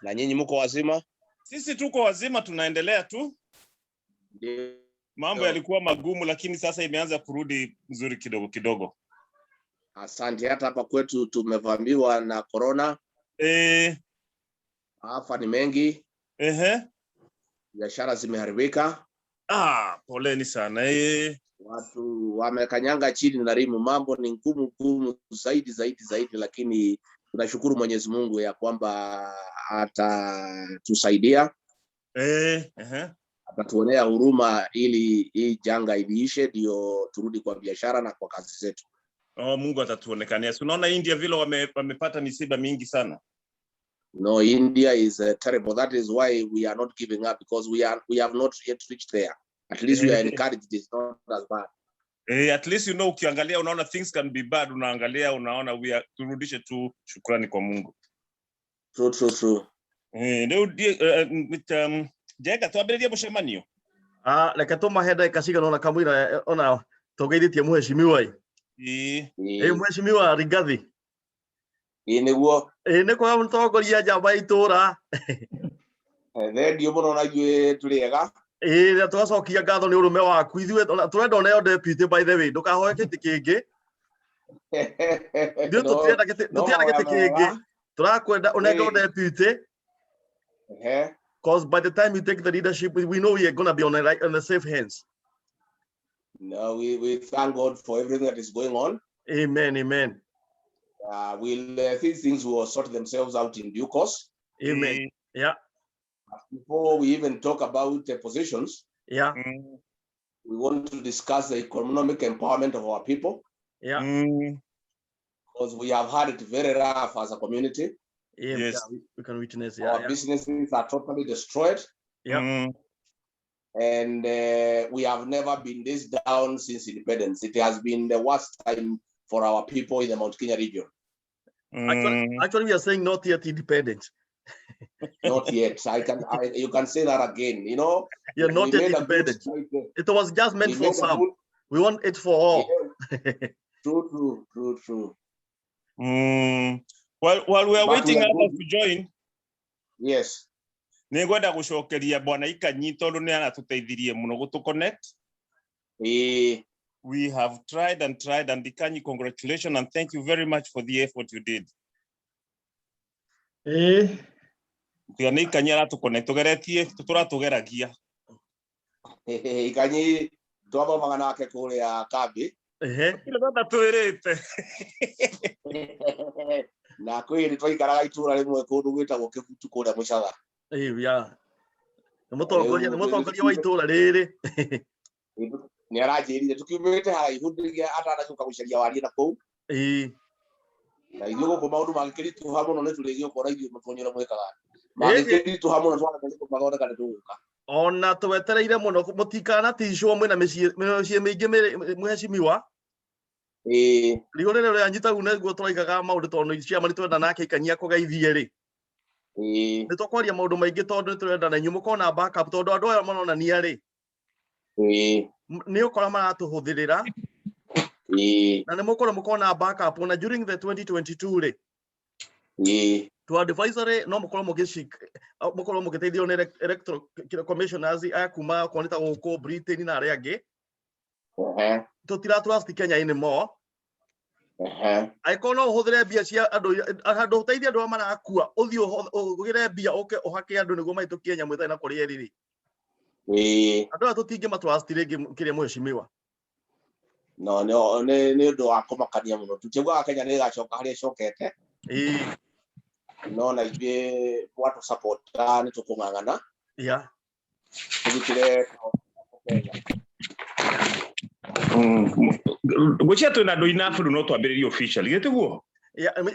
Na nyinyi mko wazima? Sisi tuko wazima, tunaendelea tu. Mambo yalikuwa magumu lakini sasa imeanza kurudi nzuri kidogo kidogo. Asante, hata hapa kwetu tumevamiwa na corona. Hapa ni mengi. Biashara zimeharibika. Poleni sana. Watu wamekanyanga chini na rimu, mambo ni ngumu zaidi, lakini tunashukuru Mwenyezi Mungu ya kwamba atatusaidia. Atatuonea huruma ili hii janga iliishe ndio turudi kwa biashara na kwa kazi zetu. Mungu atatuonekania. Unaona India vile wamepata misiba mingi sana. No, India is terrible. That is why we are not giving up, because we have not yet reached there. At least we are encouraged. It's not as bad. At least ukiangalia unaona things can be bad, unaangalia unaona we are turudishe tu shukrani kwa Mungu. True. Jega tuambie mshemanio. Leka toma heda kasiga nona kamwira ona togeithĩtie muheshimiwa muheshimiwa Rigathi niguo nĩkwa mũtongoria njamba itura thendio mũno na ithuĩ tũrĩega tũgacokia ngatho nĩ ũrũme waku ithuĩ tũrenda oneo deputy by the way ndũkahoe kĩtĩ kĩngĩ tũtienda kĩtĩ kĩngĩ tũrakwenda oneo deputy because by the time you take the leadership, we know we are going to be on the safe hands. No, we thank God for everything that is going on. Amen. These things will sort themselves out in due course. Amen. Yeah. Before we even talk about the positions, we want to discuss the economic empowerment of our people. Yeah. Because we have had it very rough as a community. Yes, we can witness. Our businesses are totally destroyed. Yeah. And we have never been this down since independence. It has been the worst time for our people in the Mount Kenya region. Actually, we are saying not yet independent. Not yet. You can say that again. You know. You're not yet independent. It was just meant for some. We want it for all. True. While we are waiting others to join, yes. Nĩngwenda gũcokeria bwana Ikanyi tondũ nĩ anatũteithirie mũno gũtũ connect. We have tried and Ikanyi, congratulations and thank you very much for the effort you did. Nĩ Ikanyi aratũconnect tũgeretie tũratũgeragia. Ikanyi twathomaga nake kũrĩa kambi. Kile baba twĩrĩte. Na kwĩrĩ twaikaraga itũra rĩmwe kũndũ gwĩtagwo Kĩbutu kũrĩa Mũcatha. Mũtongoria wa itũra rĩrĩ. Nĩ aranjĩrire tukiumĩte haraihu ndĩgĩa atanacoka gũcaria waria na kũu. Na ithuĩ gũkũ maũndũ mangĩkĩritũha mũno nĩ tũrĩgĩũkora ithuĩ mũtonyera mwĩkaga. Mangĩkĩritũha mũno twagĩrĩirwo mathondeka nĩ tũgũka. Ona twetereire mũno mũtikanatishwo mwĩna mĩciĩ mĩingĩ mũheshimiwa. Rigo rĩrĩ rĩanyita u nĩguo tũraigaga maũndũ tondũ ciama nĩtwenda nake Ikanyi akũgeithie rĩ. Nĩtũkwaria maũndũ maingĩ tondũ nĩtũrenda na inyuĩ mũkona backup tondũ andũ aya maronania rĩ. Nĩ ũkora maratũhũthĩrĩra. Na nĩ mũkona backup na during the 2022 rĩ. To advisory no mũkorwo mũgĩteithio nĩ electoral commissioners akuma konita gũkũ Britain na arĩa angĩ. Tũtiratrust Kenya anymore. Aiko no ũhũthĩre mbia cia andũ ũteithie andũ marakua ũthiĩ ũgĩre mbia ũke ũhake andũ nĩguo mahĩtũkie nyamũ ĩtarĩ na kũrĩa rĩrĩ. Andũ aya tũtingĩ matrust rĩngĩ kĩrĩa mũheshimiwa. No nĩ ũndũ wa kũmakania mũno. Tũtiugaga Kenya nĩ ĩgacoka harĩa ĩcokete. No na ithuĩ twatũ support nĩ tũkũng'ang'ana. Tũrutire Gũcia twĩna andũ enough no twambĩrĩrie officially gĩtiguo.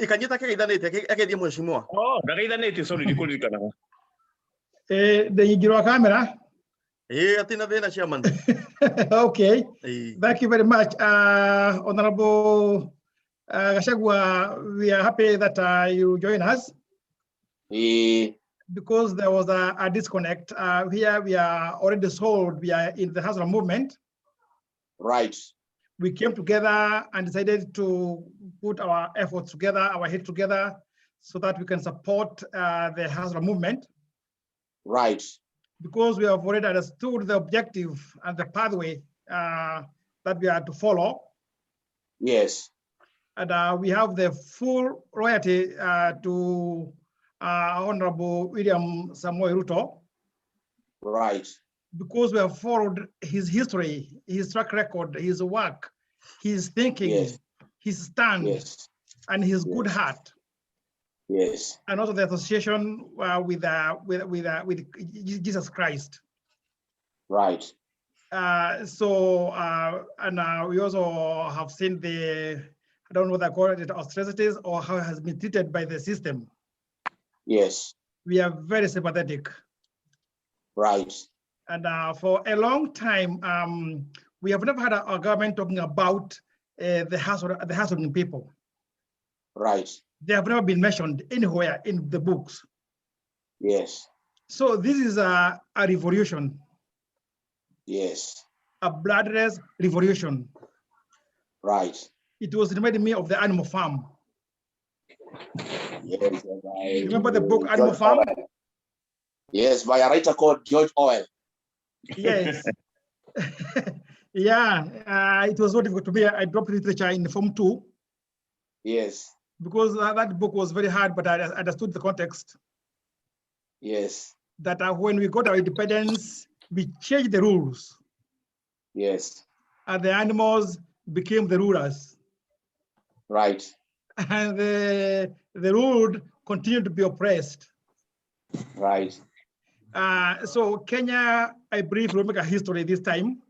Ikanyi takeithanĩte akeithie mũheshimiwa. Ndagaithanĩte sorry ndikũririkanaga. Ndĩnyingĩrwo kamera. Atina thĩna chairman. Okay. Thank you very much, Honorable Gachagua. We are happy that you join us. Because there was a disconnect. Here we are already sold. We are in the Hazara movement. Right. We came together and decided to put our efforts together, our heads together, so that we can support the Hazara movement. Right. Because we have already understood the objective and the pathway that we are to follow. Yes. And we have the full loyalty to Honorable William Samoei Ruto. Right. Because we have followed his history, his track record, his work, his thinking, yes. his stand, yes. and his good heart. Yes. And also the association with Jesus Christ. Right. And we also have seen the, I don't know what they call it, atrocities or how it has been treated by the system. Yes. We are very sympathetic. Right. And for a long time, we have never had a government talking about the hustling people. Right. They have never been mentioned anywhere in the books. Yes. So this is a revolution. Yes. A bloodless revolution. Right. It was reminding me of the Animal Farm. Yes. Remember the book Animal Farm? Orwell. Yes, by a writer called George Orwell. Yes. Yeah, it was so difficult to me. I dropped literature in Form 2. Yes. Because that book was very hard, but I understood the context. Yes. That when we got our independence, we changed the rules. Yes. And the animals became the rulers. Right. And the ruled continued to be oppressed. Right. So Kenya, I believe, will make a history this time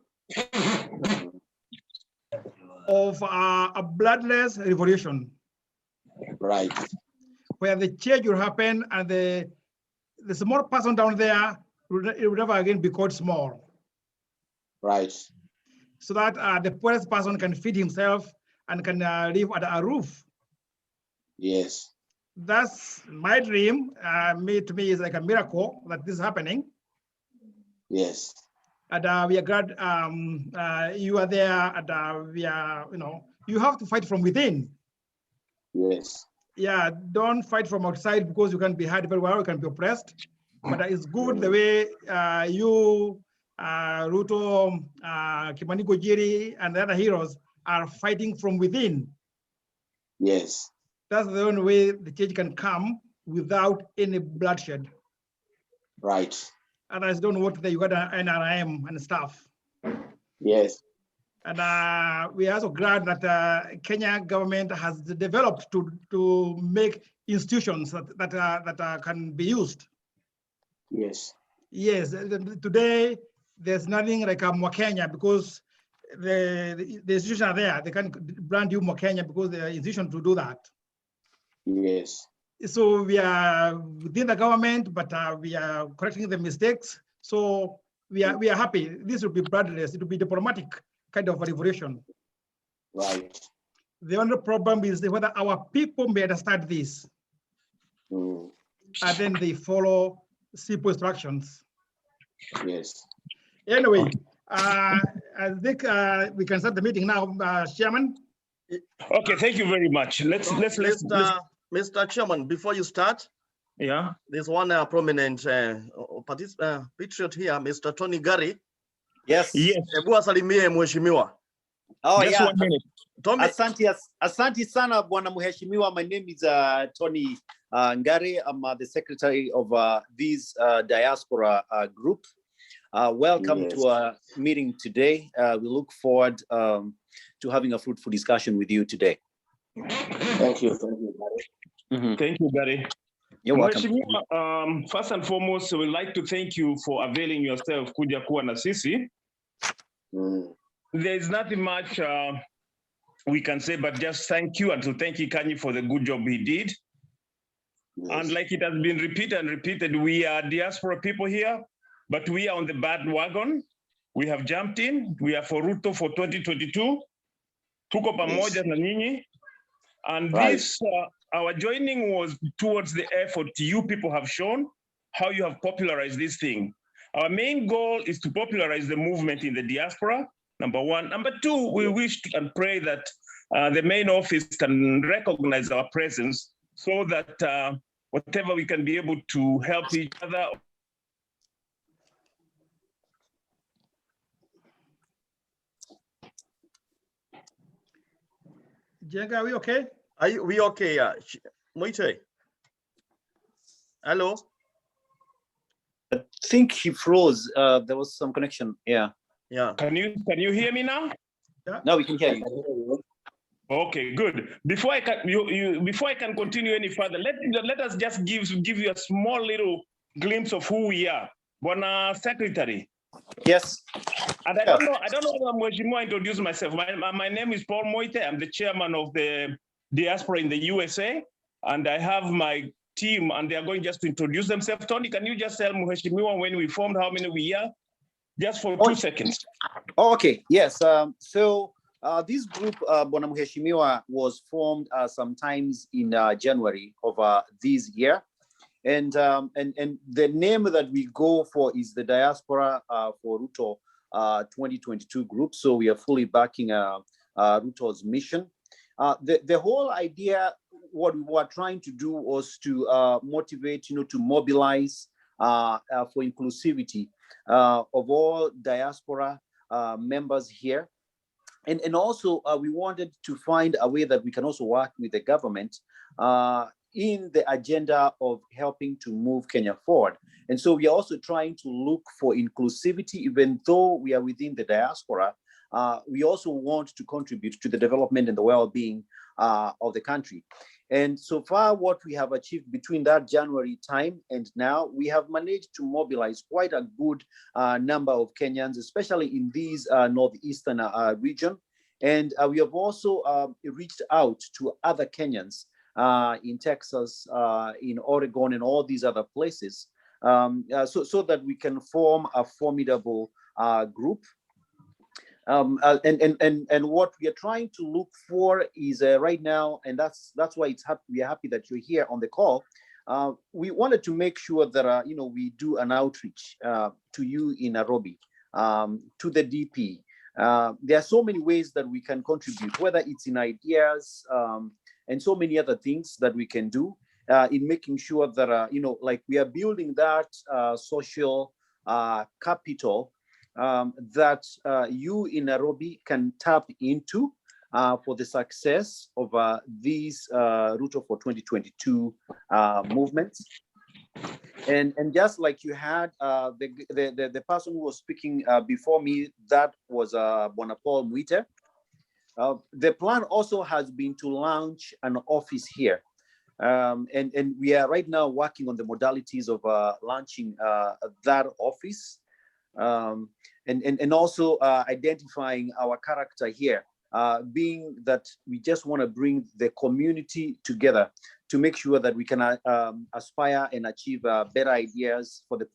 of a bloodless revolution. Right. Where the change will happen and the small person down there will never again be called small. Right. So that the poorest person can feed himself and can live under a roof. Yes. That's my dream. To me, it's like a miracle that this is happening. Yes. And we are glad you are there, and we are, you have to fight from within. Yes. Yeah, don't fight from outside because you can be hurt very well, you can be oppressed. But it's good the way you, Ruto, Kimani Gojiri, and the other heroes are fighting from within. Yes. That's the only way the change can come without any bloodshed. Right. Others don't know what the Uganda NRM and stuff. Yes. And we are also glad that Kenya government has developed to make institutions that can be used. Yes. Yes. Today there's nothing like a Mwakenya because the institutions are there. They can brand you Mwakenya because they are institutions to do that. Yes. So we are within the government, but we are correcting the mistakes. So we are happy. This will be bloodless. It will be diplomatic kind of a revolution. Right. The only problem is whether our people may understand this. And then they follow simple instructions. Yes. Anyway, I think we can start the meeting now, Chairman. Okay, thank you very much. Let's Mr. Chairman, before you start, yeah, there's one prominent patriot here, Mr. Tony Gari. Yes. Yes. Hebu asalimie mheshimiwa. Oh, just 1 minute. Tommy. Asante sana bwana mheshimiwa. My name is Tony Ngari. I'm the secretary of this diaspora group. Welcome to our meeting today. We look forward to having a fruitful discussion with you today. Thank you. Thank you, Gary. Thank you, Gary. You're welcome. First and foremost, we'd like to thank you for availing yourself kuja kuwa na sisi. There's nothing much we can say, but just thank you and to thank Ikanyi for the good job he did. Yes. And like it has been repeated, we are diaspora people here, but we are on the bandwagon. We have jumped in. We are for Ruto for 2022. Tuko pamoja na nyinyi. And this, our joining was towards the effort you people have shown, how you have popularized this thing. Our main goal is to popularize the movement in the diaspora, number one. Number two, we wish and pray that the main office can recognize our presence so that whatever we can be able to help each other. Jenga, are we okay? We okay? Yeah. Moite. Hello. I think he froze. There was some connection. Yeah. Yeah. Can you hear me now? Yeah. Now we can hear you. Okay, good. Before I can continue any further, let us just give you a small little glimpse of who we are. Bwana Secretary. Yes. And I don't know if introduce myself. My name is Paul Moite. I'm the chairman of the Diaspora in the USA. And I have my team, and they are going just to introduce themselves. Tony, can you just tell Mheshimiwa when we formed, how many we are? Just for 2 seconds. Oh, okay, yes. So this group, Bwana Mheshimiwa, was formed sometimes in January of this year. And the name that we go for is the Diaspora for Ruto 2022 group. So we are fully backing Ruto's mission. The whole idea, what we were trying to do was to motivate, to mobilize for inclusivity of all diaspora members here. And also we wanted to find a way that we can also work with the government in the agenda of helping to move Kenya forward. And so we are also trying to look for inclusivity, even though we are within the diaspora. We also want to contribute to the development and the well-being of the country. And so far, what we have achieved between that January time and now, we have managed to mobilize quite a good number of Kenyans, especially in these northeastern region. And we have also reached out to other Kenyans in Texas, in Oregon, and all these other places, so that we can form a formidable group. And what we are trying to look for is right now, and that's why we are happy that you're here on the call. We wanted to make sure that we do an outreach to you in Nairobi, to the DP. There are so many ways that we can contribute, whether it's in ideas and so many other things that we can do in making sure that like we are building that social capital that you in Nairobi can tap into for the success of these Ruto for 2022 movements. And just like you had the person who was speaking before me, that was Bwana Paul Moite. The plan also has been to launch an office here. And we are right now working on the modalities of launching that office. And also identifying our character here, being that we just want to bring the community together to make sure that we can aspire and achieve better ideas for the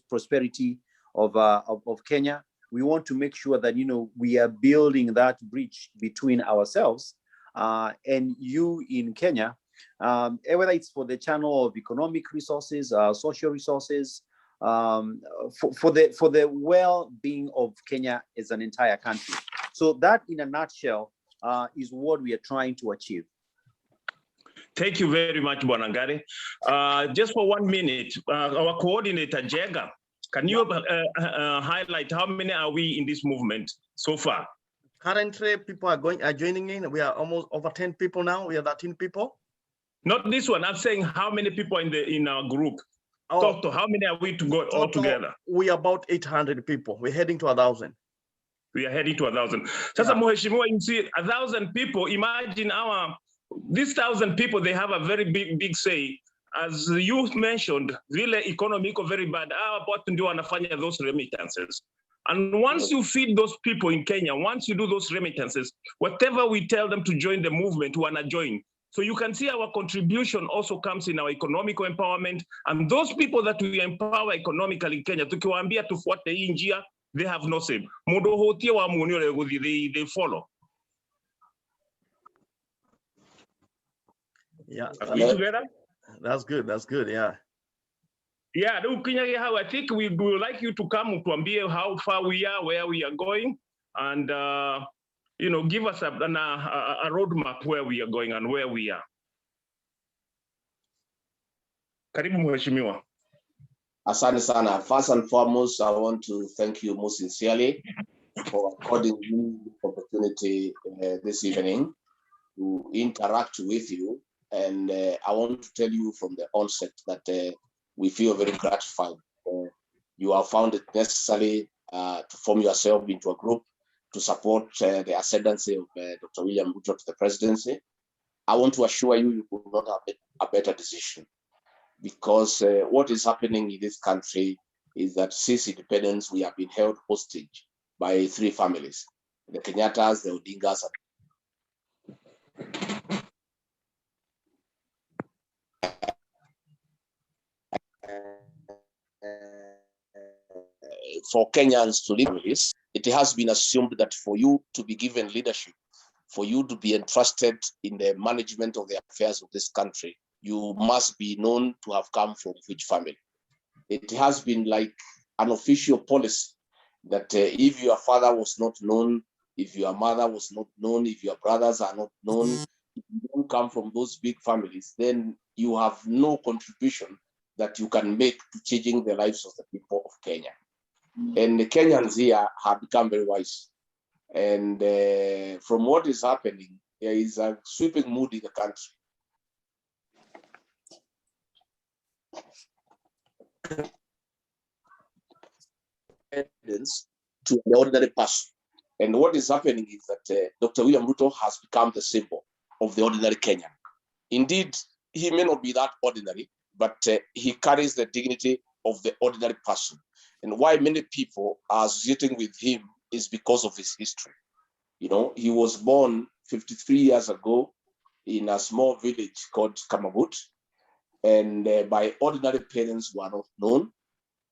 prosperity of Kenya. We want to make sure that we are building that bridge between ourselves and you in Kenya, whether it's for the channel of economic resources, social resources, for the well-being of Kenya as an entire country. So that, in a nutshell, is what we are trying to achieve. Thank you very much, Bwana Ngari. Just for 1 minute, our coordinator, Jega, can you highlight how many are we in this movement so far? Currently, people are joining in. We are almost over 10 people now. We are 13 people. Not this one. I'm saying how many people in our group. Oh, Total, how many are we to go all together? We are about 800 people. We're heading to 1,000. We are heading to 1,000. Sasa Mheshimiwa, you see 1,000 people. Imagine these 1,000 people. They have a very big say. As you mentioned, really economy iko very bad. Watu ndio wanafanya those remittances. And once you feed those people in Kenya, once you do those remittances, whatever we tell them to join the movement, wanna join. So you can see our contribution also comes in our economical empowerment. And those people that we empower economically in Kenya, tukiwaambia tufuate hii njia, they have no say. Mudo hotie wa muoni they follow. Yeah. Are we together? That's good. That's good. Yeah. Yeah, I think we would like you to come to how far we are, where we are going, and give us a roadmap where we are going and where we are. Karibu mheshimiwa. Asante sana. First and foremost, I want to thank you most sincerely for according me the opportunity this evening to interact with you. And I want to tell you from the onset that we feel very gratified. You have found it necessary to form yourself into a group to support the ascendancy of Dr. William Ruto to the presidency. I want to assure you, you could not have a better decision, because what is happening in this country is that since independence, we have been held hostage by three families: the Kenyatas, the Odingas, for Kenyans to live this. It has been assumed that for you to be given leadership, for you to be entrusted in the management of the affairs of this country, you must be known to have come from which family. It has been like an official policy that if your father was not known, if your mother was not known, if your brothers are not known, if you don't come from those big families, then you have no contribution that you can make to changing the lives of the people of Kenya. And the Kenyans here have become very wise. And from what is happening, there is a sweeping mood in the country. To the ordinary person. And what is happening is that Dr. William Ruto has become the symbol of the ordinary Kenyan. Indeed, he may not be that ordinary, but he carries the dignity of the ordinary person. And why many people are associating with him is because of his history. You know, he was born 53 years ago in a small village called Kamagut, and by ordinary parents who are not known.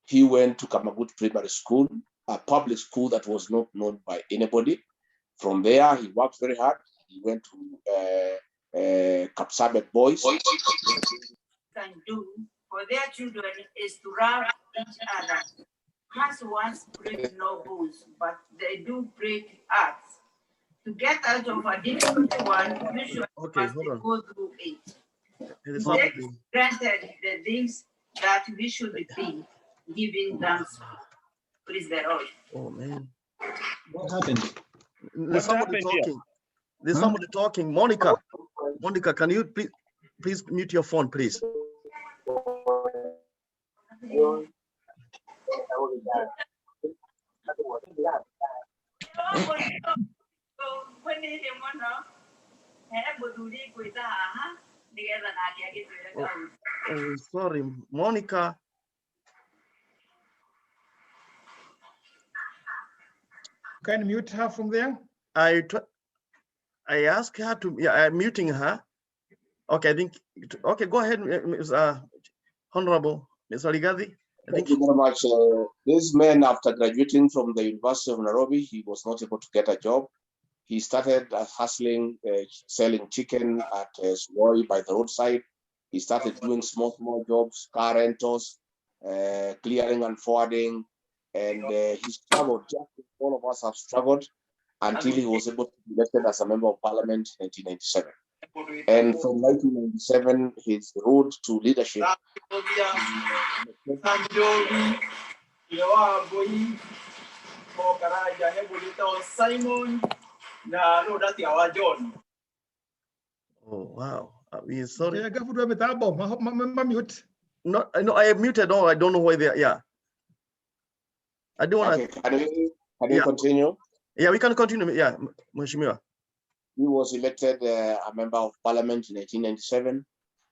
He went to Kamagut Primary School, a public school that was not known by anybody. From there, he worked very hard. He went to Kapsabet Boys. Can do for their children is to love each other. Hearts once break no bones, but they do break hearts. To get out of a difficult one, you should must go through it. They granted the things that we should be giving thanks for. Praise the Lord. Oh man. What happened? There's somebody talking. There's somebody talking. Monica. Monica, can you please mute your phone, please? Oh, sorry, Monica. Can you mute her from there? I asked her to. Yeah, I'm muting her. Okay, I think. Okay, go ahead, Ms. Honorable Ms. Rigathi. Thank you very much. This man, after graduating from the University of Nairobi, he was not able to get a job. He started hustling, selling chicken at Swoi by the roadside. He started doing small jobs, car rentals, clearing and forwarding. And he struggled, just as all of us have struggled, until he was able to be elected as a member of parliament in 1997. And from 1997, his road to leadership. Oh wow! I mean, sorry. No, I am muted. No, I don't know why they are. Yeah. I don't want to. Okay, can we continue? Yeah, we can continue. Yeah, Mheshimiwa. He was elected a member of parliament in 1997,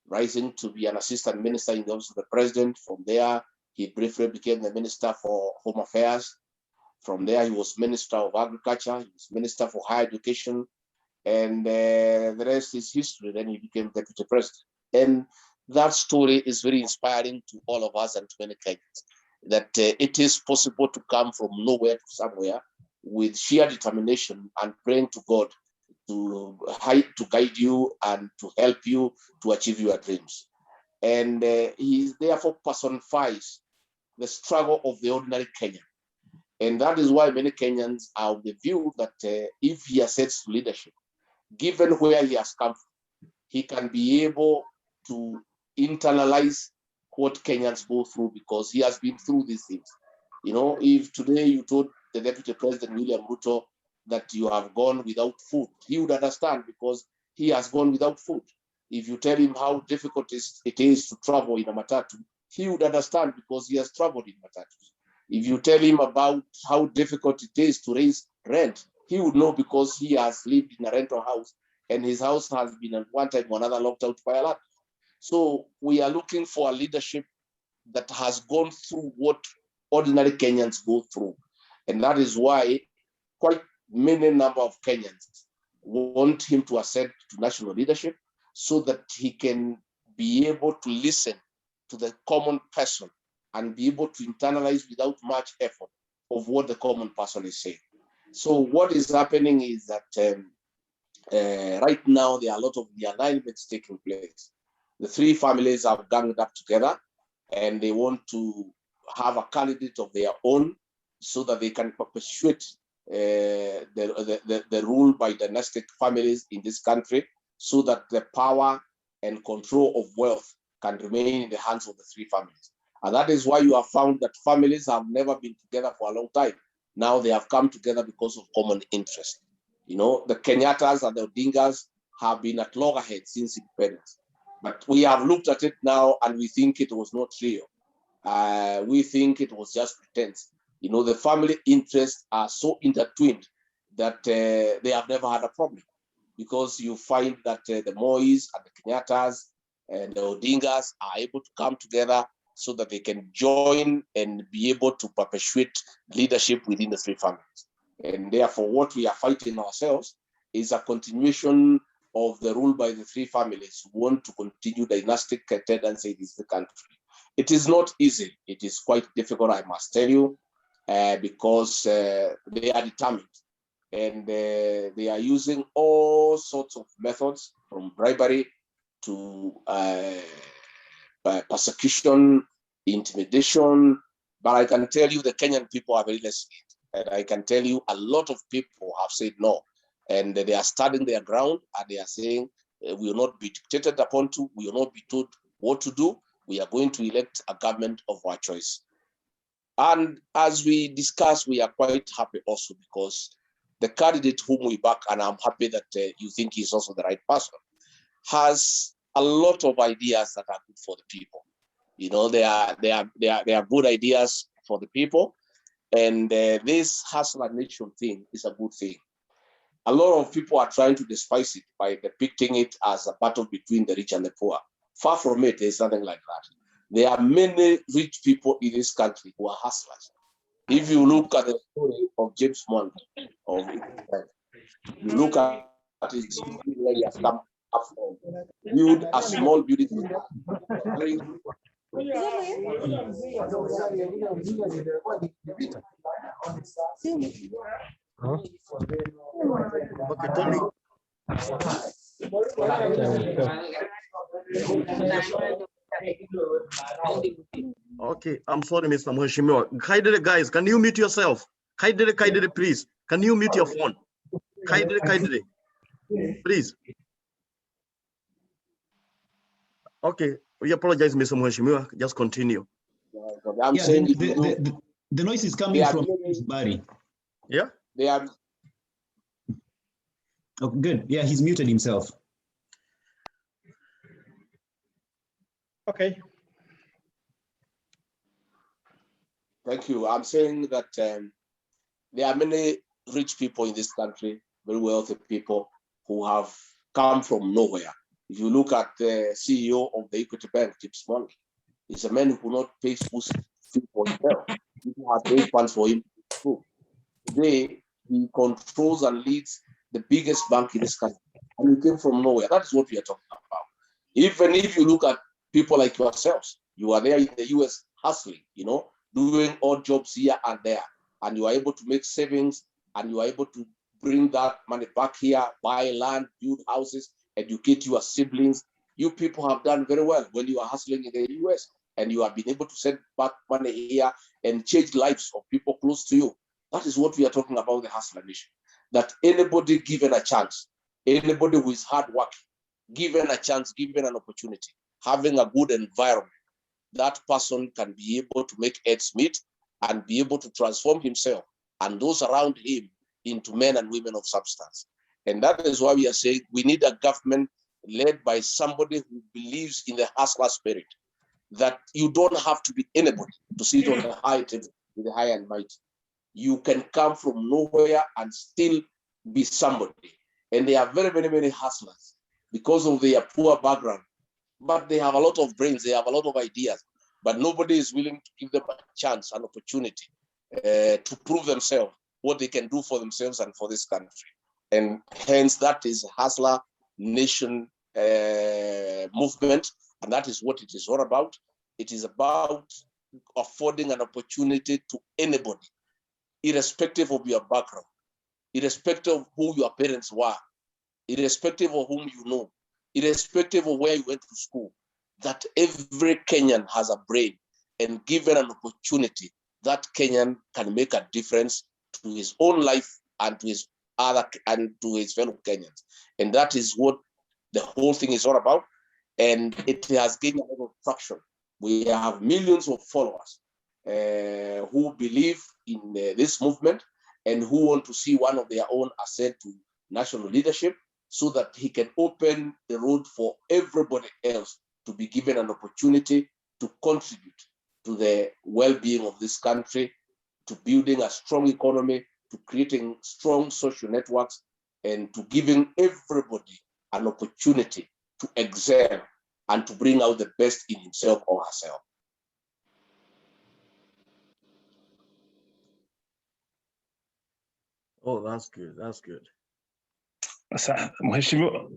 rising to be an assistant minister in the office of the president. From there, he briefly became the minister for home affairs. From there, he was minister of agriculture. He was minister for higher education. And the rest is history. Then he became deputy president. And that story is very inspiring to all of us and to many Kenyans, that it is possible to come from nowhere to somewhere with sheer determination and praying to God to guide you and to help you to achieve your dreams. And he therefore personifies the struggle of the ordinary Kenyan. And that is why many Kenyans are of the view that if he ascends to leadership, given where he has come from, he can be able to internalize what Kenyans go through, because he has been through these things. You know, if today you told the Deputy President William Ruto that you have gone without food, he would understand, because he has gone without food. If you tell him how difficult it is to travel in a matatu, he would understand, because he has traveled in matatus. If you tell him about how difficult it is to raise rent, he would know, because he has lived in a rental house, and his house has been at one time or another locked out by a lot. So we are looking for a leadership that has gone through what ordinary Kenyans go through. And that is why quite many number of Kenyans want him to ascend to national leadership, so that he can be able to listen to the common person and be able to internalize without much effort of what the common person is saying. So what is happening is that right now there are a lot of realignments taking place. The three families have ganged up together, and they want to have a candidate of their own, so that they can perpetuate the rule by dynastic families in this country, so that the power and control of wealth can remain in the hands of the three families. And that is why you have found that families have never been together for a long time. Now they have come together because of common interest. You know, the Kenyatas and the Odingas have been at loggerheads since independence. But we have looked at it now, and we think it was not real. We think it was just pretense. You know, the family interests are so intertwined that they have never had a problem, because you find that the Mois and the Kenyatas and the Odingas are able to come together so that they can join and be able to perpetuate leadership within the three families. And therefore, what we are fighting ourselves is a continuation of the rule by the three families who want to continue dynastic tendency in the country. It is not easy. It is quite difficult, I must tell you, because they are determined, and they are using all sorts of methods, from bribery to persecution, intimidation. But I can tell you the Kenyan people are very resilient. And I can tell you a lot of people have said no. And they are standing their ground, and they are saying, we will not be dictated upon to, we will not be told what to do. We are going to elect a government of our choice. And as we discuss, we are quite happy also, because the candidate whom we back, and I'm happy that you think he's also the right person, has a lot of ideas that are good for the people. You know, they are good ideas for the people, and this hustler nation thing is a good thing. A lot of people are trying to despise it by depicting it as a battle between the rich and the poor. Far from it, there's nothing like that. There are many rich people in this country who are hustlers. If you look at the story of James Bond, you look at his story where he has come up from, build a small beautiful Okay, Tony. Okay, I'm sorry, Mr. Mheshimiwa. Kindly, guys, can you mute yourself? Kindly, please. Can you mute your phone? Kindly, please. Okay, we apologize, Mr. Mheshimiwa. Just continue. I'm saying the noise is coming from Barry. Yeah? They are. Oh, good. Yeah, he's muted himself. Okay. Thank you. I'm saying that there are many rich people in this country, very wealthy people who have come from nowhere. If you look at the CEO of the Equity Bank, James Bond, he's a man who will not pay school fees for himself. People have paid funds for him. Today, he controls and leads the biggest bank in this country, and he came from nowhere. That's what we are talking about. Even if you look at people like yourselves, you are there in the US hustling, you know, doing odd jobs here and there, and you are able to make savings, and you are able to bring that money back here, buy land, build houses, educate your siblings. You people have done very well when you are hustling in the US, and you have been able to send back money here and change lives of people close to you. That is what we are talking about, the hustler nation. That anybody given a chance, anybody who is hardworking, given a chance, given an opportunity, having a good environment, that person can be able to make ends meet and be able to transform himself and those around him into men and women of substance. And that is why we are saying we need a government led by somebody who believes in the hustler spirit, that you don't have to be anybody to sit on the high table with the high and mighty. You can come from nowhere and still be somebody. And they are very, very, very hustlers because of their poor background. But they have a lot of brains, they have a lot of ideas, but nobody is willing to give them a chance, an opportunity to prove themselves, what they can do for themselves and for this country. And hence that is Hustler Nation movement, and that is what it is all about. It is about affording an opportunity to anybody, irrespective of your background, irrespective of who your parents were, irrespective of whom you know, irrespective of where you went to school, that every Kenyan has a brain, and given an opportunity, that Kenyan can make a difference to his own life and to his fellow Kenyans. And that is what the whole thing is all about. And it has gained a lot of traction. We have millions of followers who believe in this movement and who want to see one of their own ascend to national leadership, so that he can open the road for everybody else to be given an opportunity to contribute to the well-being of this country, to building a strong economy, to creating strong social networks, and to giving everybody an opportunity to excel and to bring out the best in himself or herself. Oh, that's good. That's good. Mheshimiwa,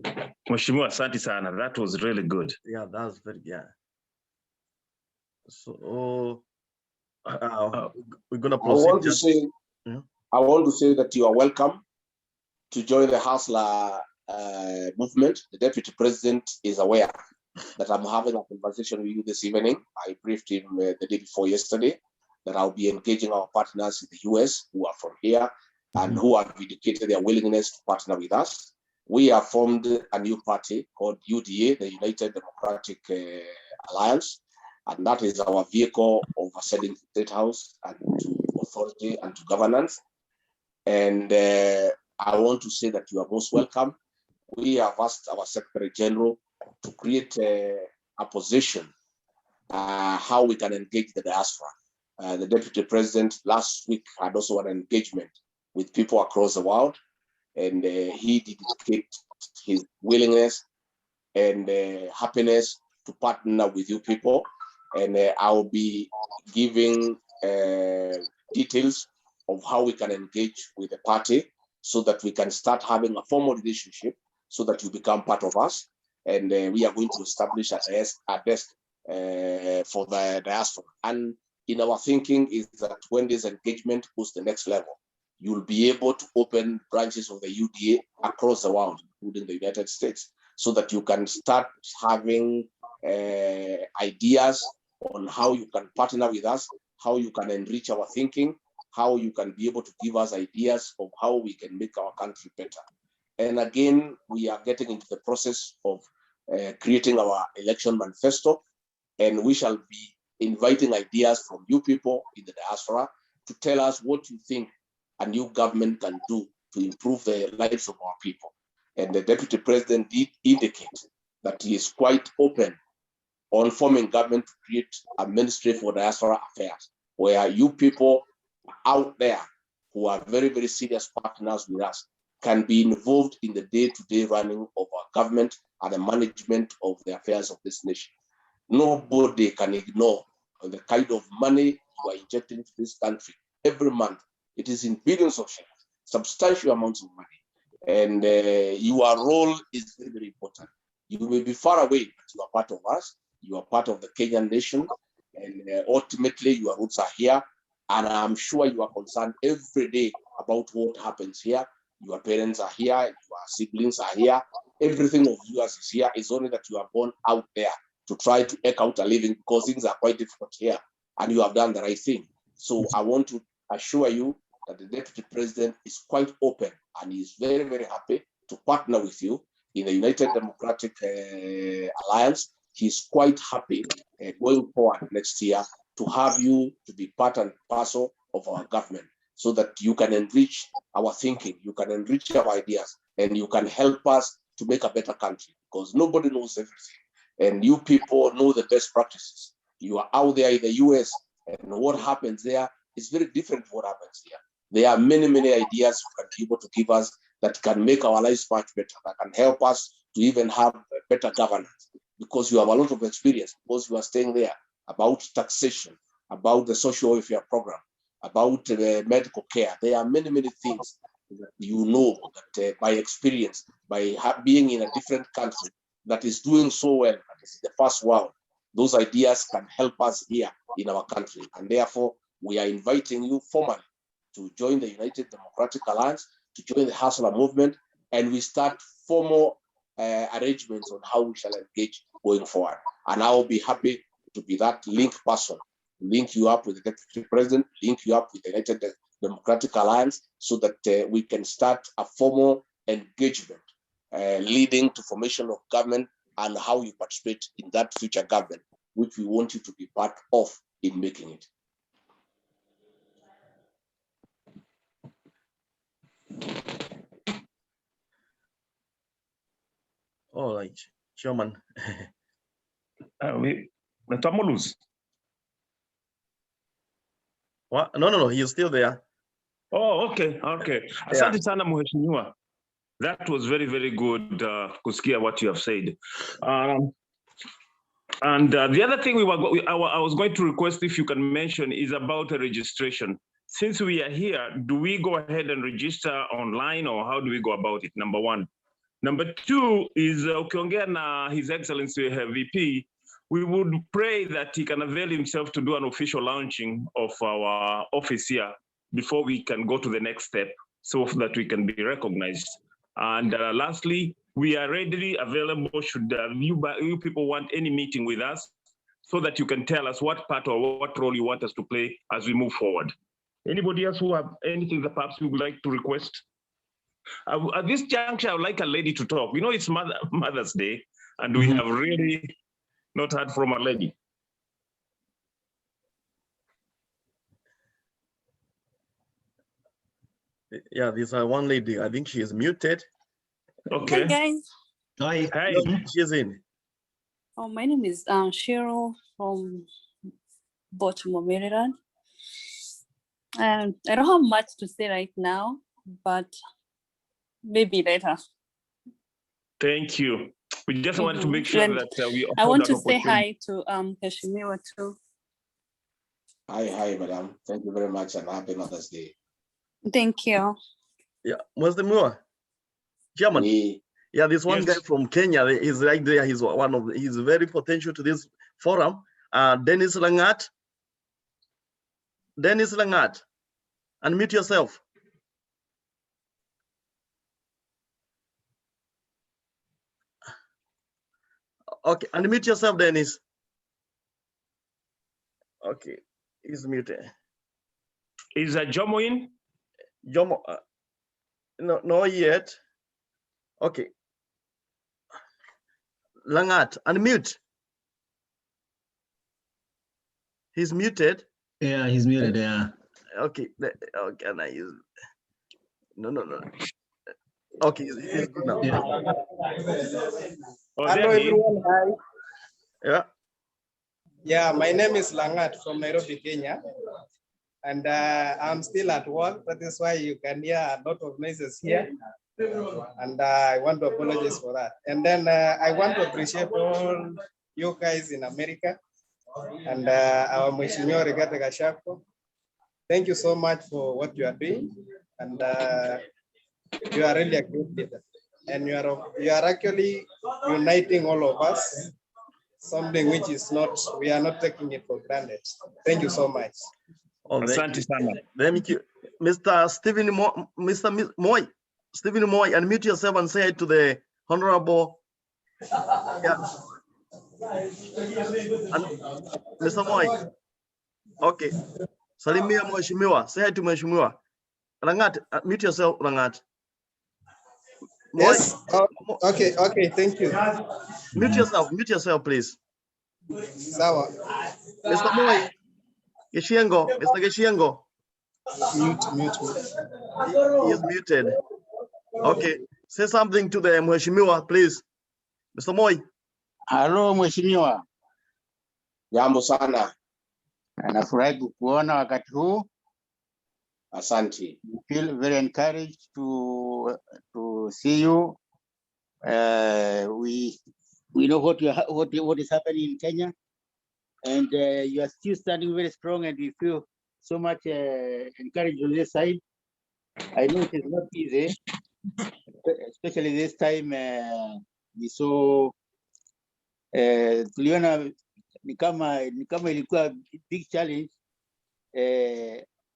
asante sana. That was really good. Yeah, that's very, yeah. So, we're going to proceed. I want to say that you are welcome to join the Hustler movement. The Deputy President is aware that I'm having a conversation with you this evening. I briefed him the day before yesterday that I'll be engaging our partners in the US who are from here and who have indicated their willingness to partner with us. We have formed a new party called UDA, the United Democratic Alliance, and that is our vehicle of ascending to State House and to authority and to governance. And I want to say that you are most welcome. We have asked our Secretary General to create a position how we can engage the diaspora. The Deputy President last week had also an engagement with people across the world, and he dedicated his willingness and happiness to partner with you people. And I'll be giving details of how we can engage with the party so that we can start having a formal relationship so that you become part of us. And we are going to establish a desk for the diaspora. And in our thinking is that when this engagement goes to the next level, you'll be able to open branches of the UDA across the world, including the United States, so that you can start having ideas on how you can partner with us, how you can enrich our thinking, how you can be able to give us ideas of how we can make our country better. And again, we are getting into the process of creating our election manifesto, and we shall be inviting ideas from you people in the diaspora to tell us what you think a new government can do to improve the lives of our people. And the Deputy President did indicate that he is quite open on forming government to create a ministry for diaspora affairs, where you people out there who are very, very serious partners with us can be involved in the day-to-day running of our government and the management of the affairs of this nation. Nobody can ignore the kind of money you are injecting into this country every month. It is in billions of shillings, substantial amounts of money. And your role is very, very important. You may be far away, but you are part of us. You are part of the Kenyan nation. And ultimately, your roots are here. And I'm sure you are concerned every day about what happens here. Your parents are here, your siblings are here. Everything of yours is here. It's only that you are born out there to try to eke out a living because things are quite difficult here. And you have done the right thing. So I want to assure you that the Deputy President is quite open and is very, very happy to partner with you in the United Democratic Alliance he's quite happy going forward next year to have you to be part and parcel of our government, so that you can enrich our thinking, you can enrich our ideas, and you can help us to make a better country, because nobody knows everything. And you people know the best practices. You are out there in the US, and what happens there is very different from what happens here. There are many, many ideas you can be able to give us that can make our lives much better, that can help us to even have better governance, because you have a lot of experience, because you are staying there, about taxation, about the social welfare program, about medical care. There are many, many things that you know that by experience, by being in a different country that is doing so well, that is the first world, those ideas can help us here in our country. And therefore, we are inviting you formally to join the United Democratic Alliance, to join the Hustler movement, and we start formal arrangements on how we shall engage going forward. And I will be happy to be that link person, link you up with the Deputy President, link you up with the United Democratic Alliance, so that we can start a formal engagement leading to formation of government and how you participate in that future government, which we want you to be part of in making it. All right, Chairman. What? No, he's still there. Oh, okay. Asante sana Mheshimiwa. That was very, very good, kusikia what you have said. And the other thing I was going to request if you can mention is about the registration. Since we are here, do we go ahead and register online, or how do we go about it? Number one. Number two is ukiongea na His Excellency VP, we would pray that he can avail himself to do an official launching of our office here before we can go to the next step, so that we can be recognized. And lastly, we are readily available should you people want any meeting with us, so that you can tell us what part or what role you want us to play as we move forward. Anybody else who have anything that perhaps we would like to request? At this juncture, I would like a lady to talk. You know, it's Mother's Day, and we have really not heard from a lady. Yeah, there's one lady. I think she is muted. Okay. Hey guys. Hi. Hey. No, she's in. Oh, my name is Cheryl from Baltimore, Maryland. And I don't have much to say right now, but maybe later. Thank you. We just want to make sure And that we I want to that say hi to Kashmira too. Hi, madam. Thank you very much, and happy Mother's Day. Thank you. Yeah, what's the more? German. Yeah, this one guy from Kenya is right there. He's he's very potential to this forum. Dennis Langat. Dennis Langat. Unmute yourself. Okay, unmute yourself, Dennis. Okay, he's muted. Is Jomo in? Jomo, no, not yet. Okay. Langat, unmute. He's muted. Yeah, he's muted. Yeah. Okay. Okay, can I use? No. Okay, it's good now. Yeah. Hello everyone. Hi. Yeah. Yeah, my name is Langat from Nairobi, Kenya, and I'm still at work. That is why you can hear a lot of noises here, and I want to apologize for that. And then I want to appreciate all you guys in America and our Hon Rigathi Gachagua. Thank you so much for what you are doing, and you are really a good leader. And you are actually uniting all of us, something which is not, we are not taking it for granted. Thank you so much. Oh, thank you. Mr. Stephen Moy, Stephen Moy, unmute yourself and say hi to the Honorable. Yeah. Mr. Moy. Okay. Salimia Mheshimiwa. Say hi to Mheshimiwa. Rangat, mute yourself, Rangat. Yes. Okay. Thank you. Mute yourself, please. Sawa. Mr. Moi, Gishiengo, Mr. Gishiengo. Mute. He is muted. Okay, say something to the Mheshimiwa, please. Mr. Moi. Halo Mheshimiwa. Jambo sana. Nafurahi kukuona wakati huu. Asante. We feel very encouraged to see you. We know what is happening in Kenya, and you are still standing very strong, and we feel so much encouraged on this side. I know it is not easy, especially this time we saw tuliona ni kama ilikuwa big challenge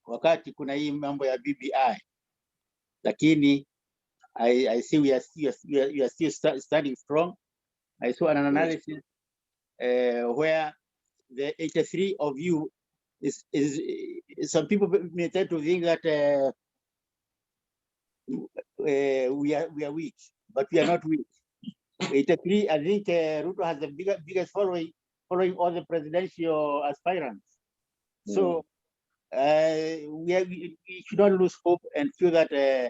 wakati kuna hii mambo ya BBI, lakini I see we are still standing strong. I saw an analysis where the 83 of you is some people may tend to think that we are weak, but we are not weak. 83, I think Ruto has the biggest following all the presidential aspirants. So we should not lose hope and feel that the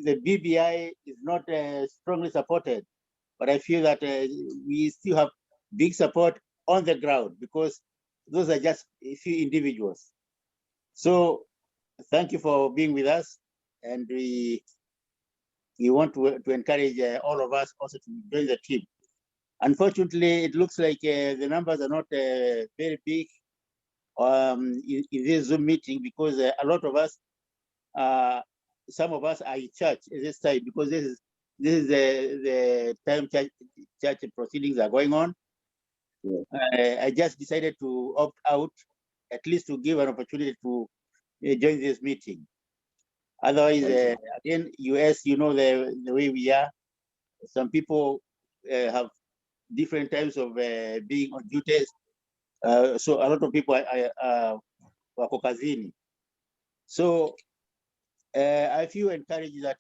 BBI is not strongly supported. But I feel that we still have big support on the ground because those are just a few individuals. So thank you for being with us, and we want to encourage all of us also to join the team. Unfortunately, it looks like the numbers are not very big in this Zoom meeting because a lot of us, some of us are in church at this time because this is the time church proceedings are going on. I just decided to opt out, at least to give an opportunity to join this meeting. Otherwise, again, US, you know the way we are. Some people have different types of being on duties. So a lot of people are wako kazini. So I feel encouraged that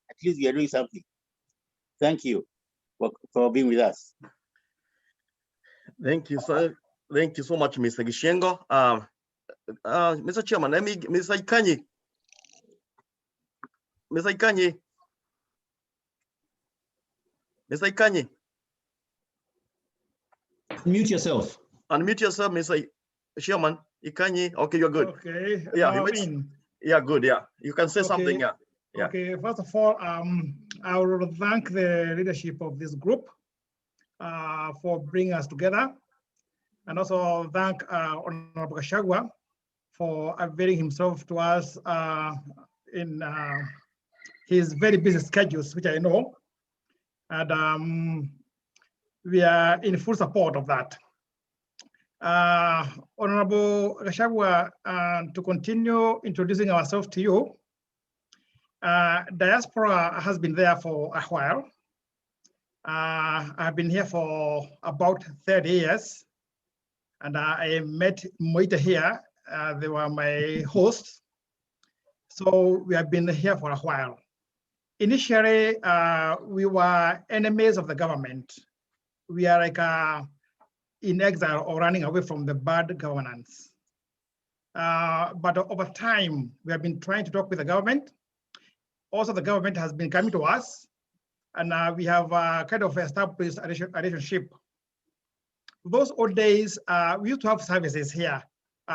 at least we are doing something. Thank you for being with us. Thank you, sir. Thank you so much, Mr. Gishiengo. Mr. Chairman, let me, Mr. Ikanyi. Mr. Ikanyi. Mr. Ikanyi. Mute yourself. Unmute yourself, Mr. Chairman. Ikanyi. Okay, you're good. Okay. Yeah, yeah, good. Yeah, you can say something. Yeah. Okay. First of all, I will thank the leadership of this group for bringing us together, and also thank Honorable Gachagua for availing himself to us in his very busy schedules, which I know, and we are in full support of that. Honorable Gachagua, to continue introducing ourselves to you, Diaspora has been there for a while. I've been here for about 30 years, and I met Moita here. They were my hosts. So we have been here for a while. Initially, we were enemies of the government. We are like in exile or running away from the bad governance. But over time, we have been trying to talk with the government. Also, the government has been coming to us, and we have kind of established a relationship. Those old days, we used to have services here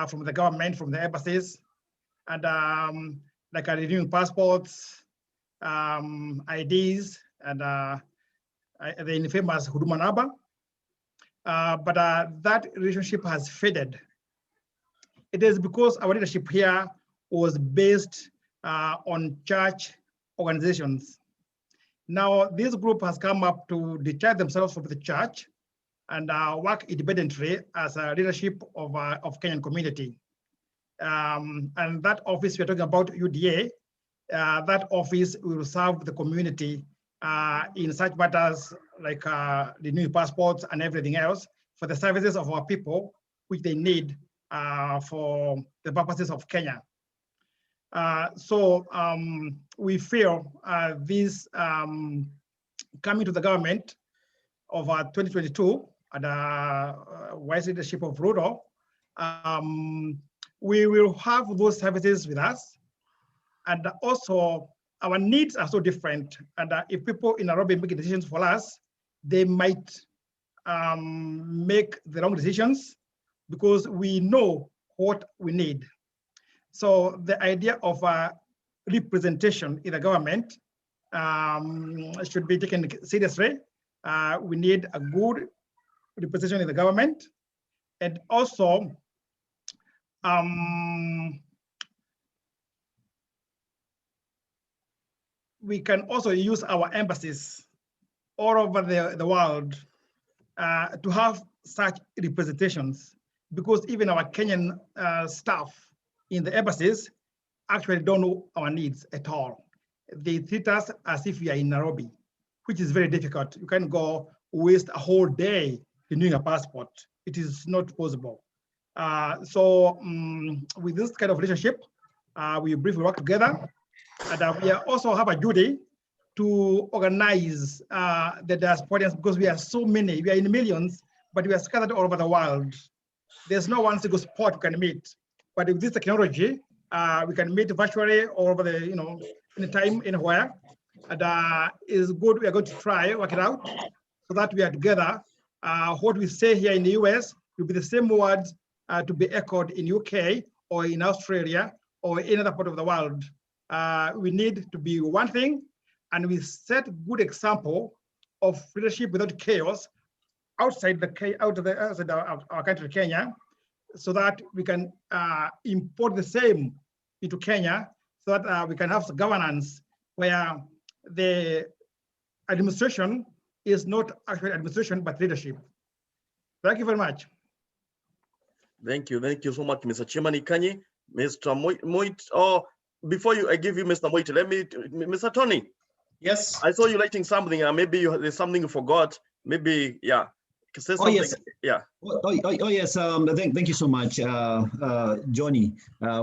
from the government, from the embassies, and like renewing passports, IDs, and the infamous Huduma Namba. But that relationship has faded. It is because our leadership here was based on church organizations. Now, this group has come up to detach themselves from the church and work independently as a leadership of Kenyan community. And that office we're talking about, UDA, that office will serve the community in such matters like the new passports and everything else for the services of our people, which they need for the purposes of Kenya. So we feel this coming to the government of 2022 and wise leadership of Ruto, we will have those services with us. And also, our needs are so different. And if people in Nairobi make decisions for us, they might make the wrong decisions because we know what we need. So the idea of representation in the government should be taken seriously. We need a good representation in the government. And also, we can also use our embassies all over the world to have such representations, because even our Kenyan staff in the embassies actually don't know our needs at all. They treat us as if we are in Nairobi, which is very difficult. You can go waste a whole day renewing a passport. It is not possible. So with this kind of relationship, we briefly work together, and we also have a duty to organize the diasporans, because we are so many. We are in millions, but we are scattered all over the world. There's no one single spot we can meet. But with this technology, we can meet virtually all over the, anytime, anywhere. And it's good. We are going to try work it out so that we are together. What we say here in the US will be the same words to be echoed in UK or in Australia or any other part of the world. We need to be one thing, and we set good example of leadership without chaos outside our country, Kenya, so that we can import the same into Kenya, so that we can have governance where the administration is not actually administration, but leadership. Thank you very much. Thank you so much, Mr. Chairman Ikanyi. Mr. Moit, before I give you Mr. Moit, let me, Mr. Tony. Yes. I saw you lighting something, and maybe there's something you forgot. Maybe, yeah. Say something. Yes. Yeah. Yes. Thank you so much, Johnny,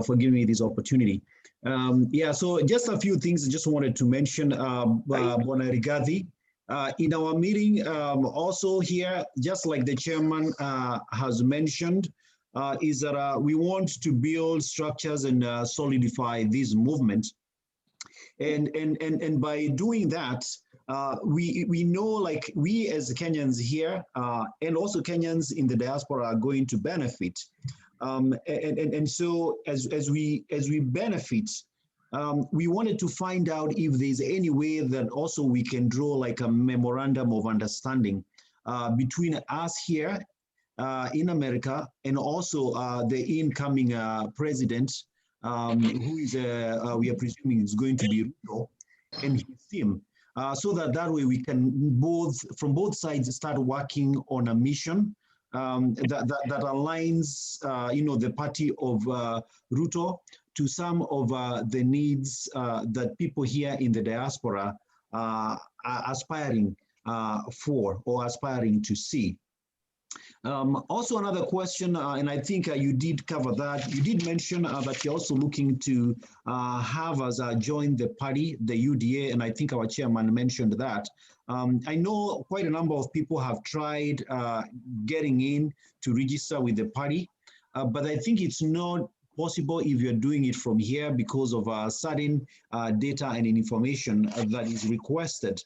for giving me this opportunity. Yeah. So just a few things I just wanted to mention. Hon Rigathi, in our meeting, also here, just like the chairman has mentioned, is that we want to build structures and solidify this movement. And by doing that, we know, like, we as Kenyans here and also Kenyans in the diaspora are going to benefit. And so as we benefit, we wanted to find out if there's any way that also we can draw like a memorandum of understanding between us here in America and also the incoming president, who is, we are presuming is going to be Ruto, and his team, so that way we can from both sides start working on a mission that aligns, the party of Ruto to some of the needs that people here in the diaspora are aspiring for or aspiring to see. Also another question, and I think you did cover that. You did mention that you're also looking to have us join the party, the UDA, and I think our chairman mentioned that. I know quite a number of people have tried getting in to register with the party, but I think it's not possible if you're doing it from here because of certain data and information that is requested.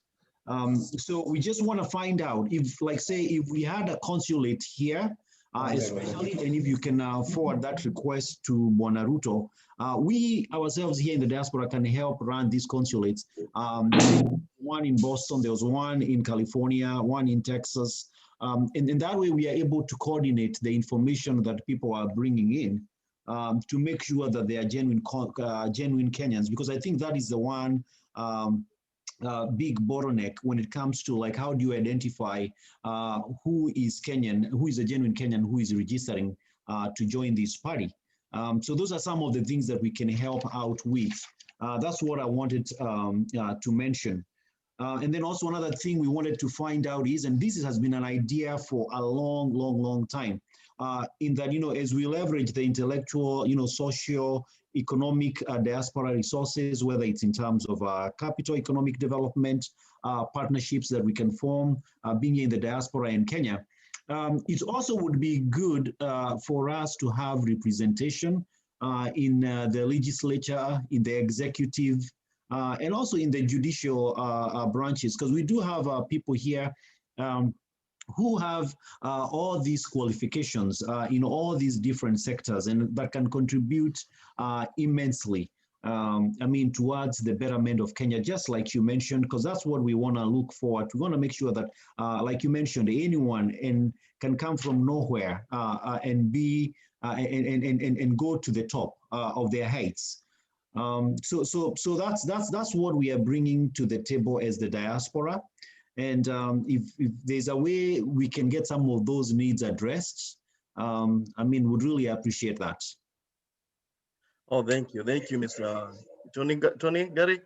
So we just want to find out if, like, say, if we had a consulate here, especially, and if you can forward that request to Ruto, we ourselves here in the diaspora can help run these consulates. One in Boston, there was one in California, one in Texas. And that way we are able to coordinate the information that people are bringing in to make sure that they are genuine Kenyans, because I think that is the one big bottleneck when it comes to, like, how do you identify who is Kenyan, who is a genuine Kenyan, who is registering to join this party. So those are some of the things that we can help out with. That's what I wanted to mention. And then also another thing we wanted to find out is, and this has been an idea for a long time, in that, as we leverage the intellectual, socio-economic diaspora resources, whether it's in terms of capital economic development, partnerships that we can form, being in the diaspora in Kenya, it also would be good for us to have representation in the legislature, in the executive, and also in the judicial branches, because we do have people here who have all these qualifications in all these different sectors, and that can contribute immensely, I mean, towards the betterment of Kenya, just like you mentioned, because that's what we want to look forward to. We want to make sure that, like you mentioned, anyone can come from nowhere and be and go to the top of their heights. So that's what we are bringing to the table as the diaspora. And if there's a way we can get some of those needs addressed, I mean, would really appreciate that. Oh, thank you, Mr. Tony Gary.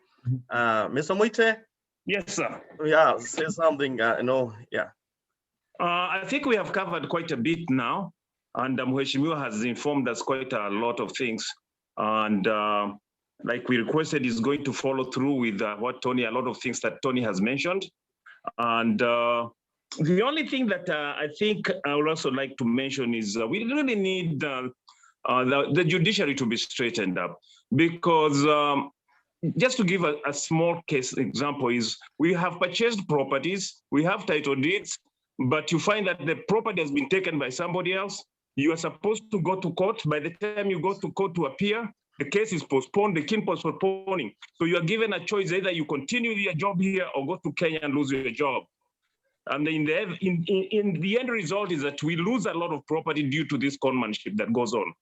Mr. Moite? Yes, sir. Yeah, say something. Yeah. I think we have covered quite a bit now, and Mheshimiwa has informed us quite a lot of things. And like we requested, is going to follow through with a lot of things that Tony has mentioned. And the only thing that I think I would also like to mention is we really need the judiciary to be straightened up, because just to give a small case example is we have purchased properties, we have title deeds, but you find that the property has been taken by somebody else. You are supposed to go to court. By the time you go to court to appear, the case is postponed, the king postponing. So you are given a choice, either you continue your job here or go to Kenya and lose your job. And in the end result is that we lose a lot of property due to this conmanship that goes on.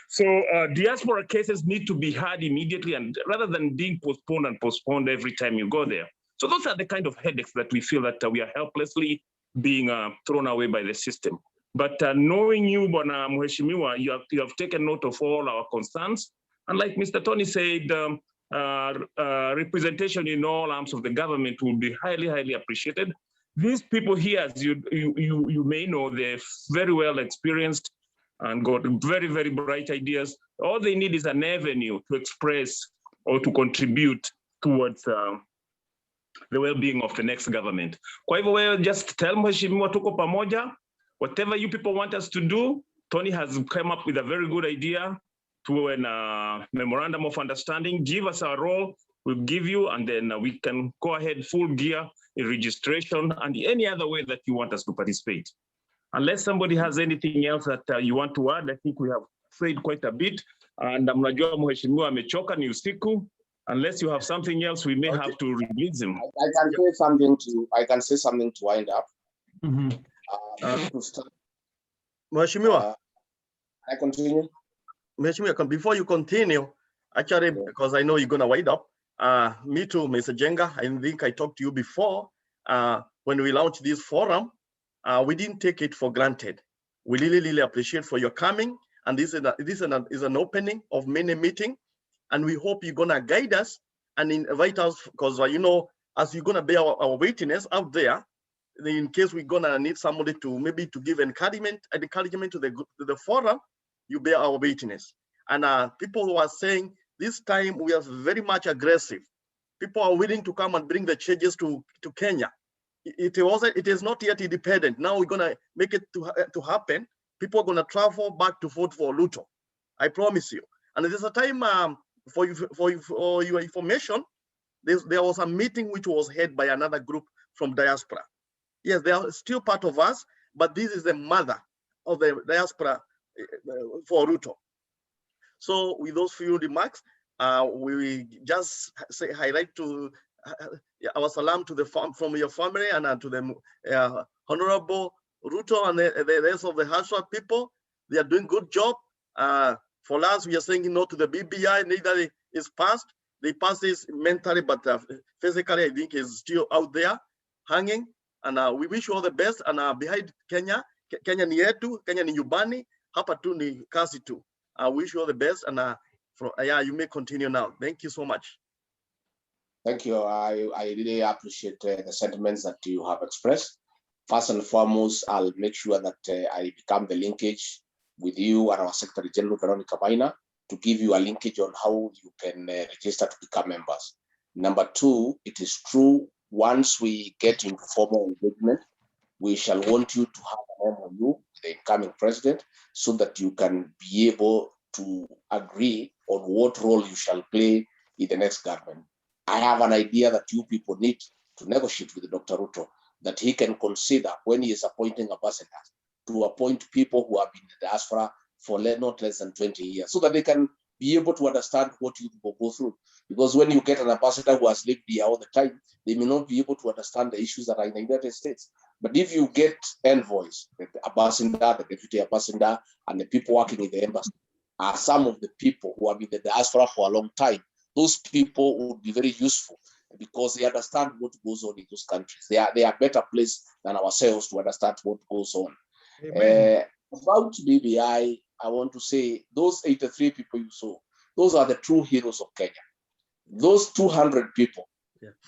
So diaspora cases need to be heard immediately, and rather than being postponed every time you go there. So those are the kind of headaches that we feel that we are helplessly being thrown away by the system. But knowing you, Bwana Mheshimiwa, you have taken note of all our concerns. And like Mr. Tony said, representation in all arms of the government will be highly, highly appreciated. These people here, as you may know, they're very well experienced and got very, very bright ideas. All they need is an avenue to express or to contribute towards the well-being of the next government. Kwa hivyo wewe just tell Mheshimiwa tuko pamoja. Whatever you people want us to do, Tony has come up with a very good idea to a memorandum of understanding. Give us our role, we'll give you, and then we can go ahead full gear in registration and any other way that you want us to participate. Unless somebody has anything else that you want to add, I think we have said quite a bit. And mnajua Mheshimiwa amechoka, ni usiku. Unless you have something else, we may have to release him. I can say something to wind up. To start. Mheshimiwa, I continue. Mheshimiwa, before you continue, actually, because I know you're gonna wind up. Me too, Mr. Jenga. I think I talked to you before. When we launched this forum, we didn't take it for granted. We really, really appreciate for your coming. And this is an opening of many meetings. And we hope you're gonna guide us and invite us, because as you're gonna be our witness out there, in case we're gonna need somebody to maybe to give encouragement to the forum, you bear our witness. And people who are saying this time we are very much aggressive. People are willing to come and bring the changes to Kenya. It is not yet independent. Now we're gonna make it to happen. People are gonna travel back to vote for Ruto. I promise you. And there's a time for your information, there was a meeting which was held by another group from Diaspora. Yes, they are still part of us, but this is the mother of the Diaspora for Ruto. So with those few remarks, we just highlight to our salam to from your family and to the Honorable Ruto and the rest of the Hashwa people. They are doing good job. For us, we are saying no to the BBI, neither is passed. They passed this mentally, but physically, I think is still out there hanging. And we wish you all the best. And behind Kenya ni yetu, Kenya ni nyumbani, hapa tu ni kazi tu. I wish you all the best. And you may continue now. Thank you so much. Thank you. I really appreciate the sentiments that you have expressed. First and foremost, I'll make sure that I become the linkage with you and our Secretary General, Veronica Maina, to give you a linkage on how you can register to become members. Number two, it is true, once we get into formal engagement, we shall want you to have an MOU with the incoming president so that you can be able to agree on what role you shall play in the next government. I have an idea that you people need to negotiate with Dr. Ruto, that he can consider when he is appointing ambassadors to appoint people who have been in the diaspora for not less than 20 years, so that they can be able to understand what you people go through. Because when you get an ambassador who has lived here all the time, they may not be able to understand the issues that are in the United States. But if you get envoys, the ambassador, the deputy ambassador, and the people working in the embassy are some of the people who have been in the diaspora for a long time, those people would be very useful because they understand what goes on in those countries. They are better placed than ourselves to understand what goes on. About BBI, I want to say those 83 people you saw, those are the true heroes of Kenya. Those 200 people,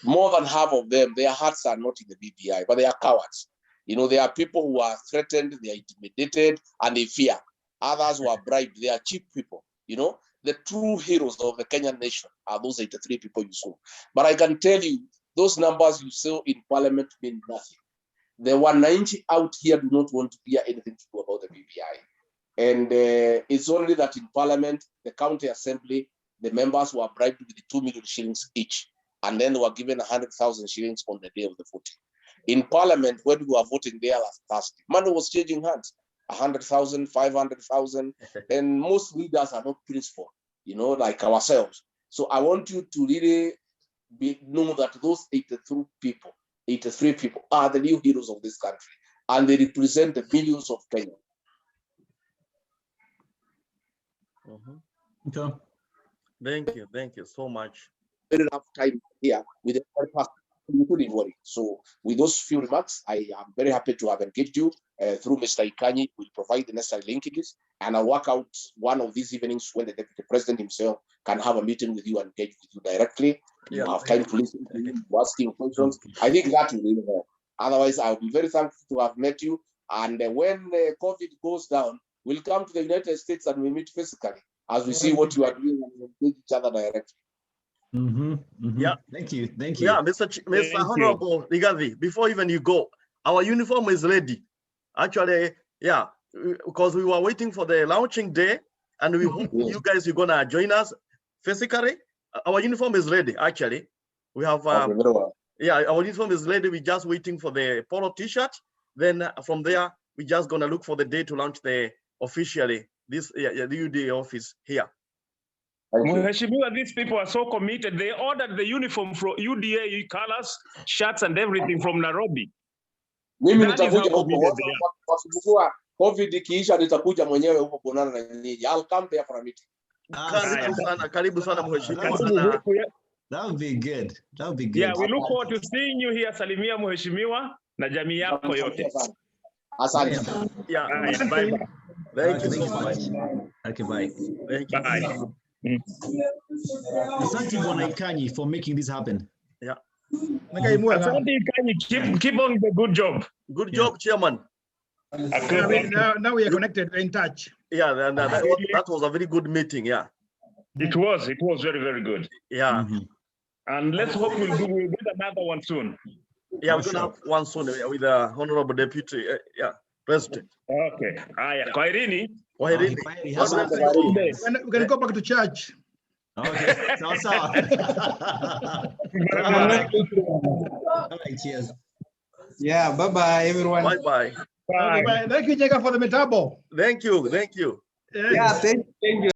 more than half of them, their hearts are not in the BBI, but they are cowards. You know, there are people who are threatened, they are intimidated, and they fear. Others who are bribed, they are cheap people. You know, the true heroes of the Kenyan nation are those 83 people you saw. But I can tell you, those numbers you saw in parliament mean nothing. The 190 out here do not want to hear anything to do about the BBI. And it's only that in parliament, the county assembly, the members were bribed with 2 million shillings each. And then they were given 100,000 shillings on the day of the voting. In parliament, when we were voting there last Thursday, money was changing hands, 100,000, 500,000, and most leaders are not principled, you know, like ourselves. So I want you to really know that those 83 people are the new heroes of this country, and they represent the millions of Kenyans. Okay. Thank you so much. Very enough time here with the third person, including worry. So with those few remarks, I am very happy to have engaged you through Mr. Ikanyi. Will provide the necessary linkages, and I'll work out one of these evenings when the Deputy President himself can have a meeting with you and engage with you directly. You have time to listen to him, to ask him questions. I think that will really help. Otherwise, I'll be very thankful to have met you. And when COVID goes down, we'll come to the United States and we meet physically as we see what you are doing and engage each other directly. Yeah, thank you. Yeah, Mr. Honorable Rigathi, before even you go, our uniform is ready. Actually, yeah, because we were waiting for the launching day, and we hope you guys are gonna join us physically. Our uniform is ready. Actually, we have yeah, our uniform is ready. We're just waiting for the polo T-shirt. Then from there, we're just gonna look for the day to launch the officially this the UDA office here. Mheshimiwa, these people are so committed. They ordered the uniform from UDA colors, shirts, and everything from Nairobi. Mimi nitakuja huko kwa COVID ikiisha, nitakuja mwenyewe huko kuonana na nyinyi. I'll come there for a meeting. Karibu sana mheshimiwa. That would be good. That would be good. Yeah, we look forward to seeing you here. Salimia mheshimiwa na jamii yako yote. Asante. Yeah, bye. Thank you so much. Okay, bye. Thank you. Bye. Asante Bwana Ikanyi for making this happen. Yeah. Asante Ikanyi, keep on the good job. Good job, Chairman. Now we are connected, we're in touch. Yeah, that was a very good meeting. Yeah. It was very, very good. Yeah. And let's hope we'll get another one soon. Yeah, we're gonna have one soon with the Honorable Deputy President. Okay. Kwairini. We're gonna go back to church. Okay. So. All right, cheers. Yeah, bye-bye, everyone. Bye-bye. Bye. Thank you, Jacob, for the metabo. Thank you. Yeah, thank you.